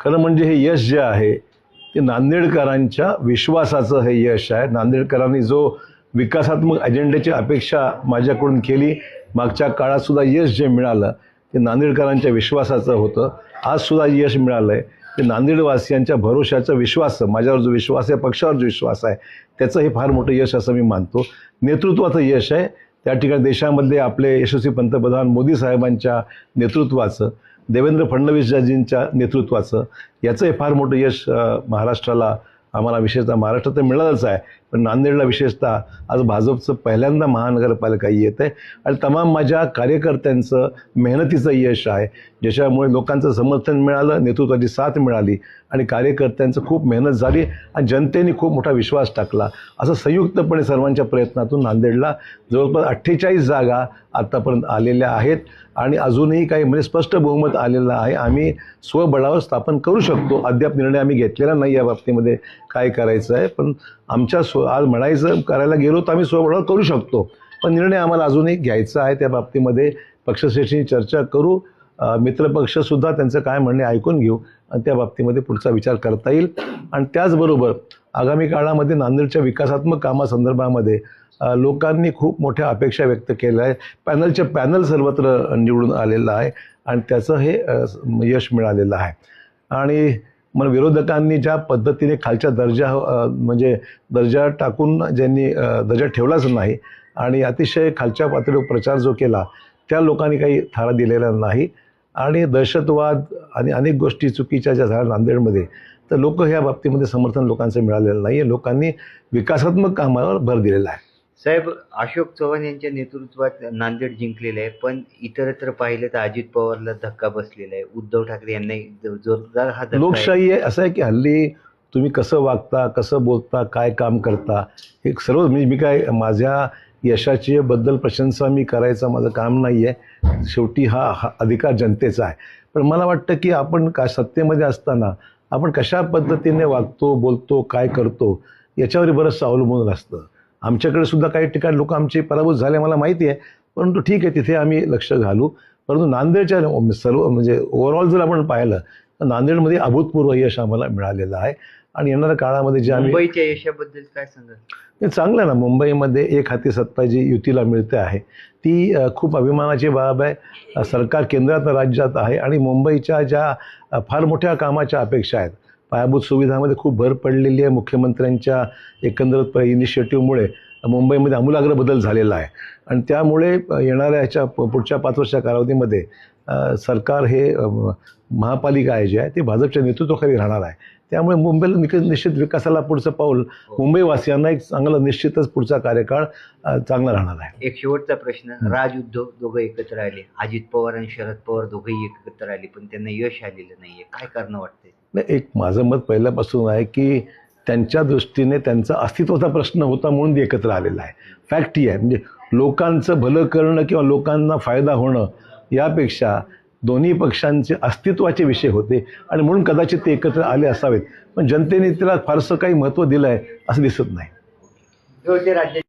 खरं म्हणजे हे यश जे आहे ते नांदेडकरांच्या विश्वासाचं हे यश आहे. नांदेडकरांनी जो विकासात्मक अजेंड्याची अपेक्षा माझ्याकडून केली, मागच्या काळात सुद्धा यश जे मिळालं ते नांदेडकरांच्या विश्वासाचं होतं. आज सुद्धा यश मिळालं आहे ते नांदेडवासियांच्या भरोशाचा विश्वास, माझ्यावर जो विश्वास आहे, पक्षावर जो विश्वास आहे, त्याचं हे फार मोठं यश असं मी मानतो. नेतृत्वाचं यश आहे. त्या ठिकाणी देशामधले आपले यशस्वी पंतप्रधान मोदी साहेबांच्या नेतृत्वाचं, देवेंद्र फडणवीसजींच्या नेतृत्वाचं, याचं हे फार मोठं यश महाराष्ट्राला, आम्हाला विशेषतः महाराष्ट्रात तर मिळालंच आहे, पण नांदेडला विशेषतः आज भाजपचं पहिल्यांदा महानगरपालिका येत आहे आणि तमाम माझ्या कार्यकर्त्यांचं मेहनतीचं यश आहे, ज्याच्यामुळे लोकांचं समर्थन मिळालं, नेतृत्वाची साथ मिळाली आणि कार्यकर्त्यांचं खूप मेहनत झाली आणि जनतेने खूप मोठा विश्वास टाकला. असं संयुक्तपणे सर्वांच्या प्रयत्नातून नांदेडला जवळपास 48 जागा आत्तापर्यंत आलेल्या आहेत आणि अजूनही काही म्हणजे स्पष्ट बहुमत आलेलं आहे. आम्ही स्वबळावर स्थापन करू शकतो. अद्याप निर्णय आम्ही घेतलेला नाही या बाबतीमध्ये काय करायचं आहे, पण आमच्या आज म्हणायचं करायला गेलो तर आम्ही स्वबळावर करू शकतो, पण निर्णय आम्हाला अजूनही घ्यायचा आहे. त्या बाबतीमध्ये पक्षश्रेष्ठींनी चर्चा करू, मित्रपक्षसुद्धा त्यांचं काय म्हणणे ऐकून घेऊ आणि त्या बाबतीमध्ये पुढचा विचार करता येईल. आणि त्याचबरोबर आगामी काळामध्ये नांदेडच्या विकासात्मक कामासंदर्भामध्ये लोकांनी खूप मोठ्या अपेक्षा व्यक्त केल्या आहे. पॅनल सर्वत्र निवडून आलेलं आहे आणि त्याचं हे यश मिळालेलं आहे. आणि मग विरोधकांनी ज्या पद्धतीने खालच्या दर्जा टाकून ज्यांनी दर्जा ठेवलाच नाही आणि अतिशय खालच्या पातळीवर प्रचार जो केला त्या लोकांनी काही थारा दिलेला नाही आणि दहशतवाद आणि अनेक गोष्टी चुकीच्या ज्या झाल्या नांदेडमध्ये, तर लोक ह्या बाबतीमध्ये समर्थन लोकांचं मिळालेलं नाही आहे. लोकांनी विकासात्मक कामावर भर दिलेला आहे. साहेब, अशोक चव्हाण यांच्या नेतृत्वात नांदेड जिंकलेलं आहे, पण इतरत्र पाहिलं तर अजित पवारला धक्का बसलेला आहे. उद्धव ठाकरे यांना जोरदार हा धक्का. लोकशाही आहे. असं आहे की हल्ली तुम्ही कसं वागता, कसं बोलता, काय काम करता, हे सर्व मी काय माझ्या यशाची बद्दल प्रशंसा मी करायचं माझं काम नाही आहे. शेवटी हा अधिकार जनतेचा आहे. पण मला वाटतं की आपण सत्तेमध्ये असताना आपण कशा पद्धतीने वागतो, बोलतो, काय करतो याच्यावर बरंचसं अवलंबून असतं. आमच्याकडे सुद्धा काही ठिकाणी लोक आमचे पराभूत झाले मला माहिती आहे, परंतु ठीक आहे, तिथे आम्ही लक्ष घालू. परंतु नांदेडच्या सर्व म्हणजे ओव्हरऑल जर आपण पाहिलं तर नांदेडमध्ये अभूतपूर्व यश आम्हाला मिळालेलं आहे आणि येणाऱ्या काळामध्ये जे आम्ही मुंबईच्या यशाबद्दल काय सांगाल? हे चांगलं आहे ना. मुंबईमध्ये एक हाती सत्ता जी युतीला मिळते आहे ती खूप अभिमानाची बाब आहे. सरकार केंद्रात राज्यात आहे आणि मुंबईच्या ज्या फार मोठ्या कामाच्या अपेक्षा आहेत, पायाभूत सुविधामध्ये खूप भर पडलेली आहे. मुख्यमंत्र्यांच्या एकंदरीत इनिशिएटिव्हमुळे मुंबईमध्ये आमूलाग्र बदल झालेला आहे आणि त्यामुळे येणाऱ्या ह्याच्या पुढच्या 5 वर्षाच्या कालावधीमध्ये सरकार हे महापालिका आहे जे आहे ते भाजपच्या नेतृत्वाखाली राहणार आहे. त्यामुळे मुंबईला निश्चित विकासाला पुढचं पाऊल मुंबईवासियांना एक चांगलं निश्चितच पुढचा कार्यकाळ चांगला राहणार आहे. एक शेवटचा प्रश्न, राज उद्धव दोघं एकत्र आले, अजित पवार आणि शरद पवार दोघंही एकत्र आले, पण त्यांना यश आलेलं नाहीये. काय कारण वाटतंय? नाही, एक माझं मत पहिल्यापासून आहे की त्यांच्या दृष्टीने त्यांचा अस्तित्वाचा प्रश्न होता म्हणून ते एकत्र आलेला आहे. फॅक्ट ही आहे. म्हणजे लोकांचं भलं करणं किंवा लोकांना फायदा होणं यापेक्षा दोन्ही पक्षांचे अस्तित्वाचे विषय होते आणि म्हणून कदाचित ते एकत्र आले असावेत, पण जनतेने त्याला फारसं काही महत्त्व दिलं आहे असं दिसत नाही. राज्य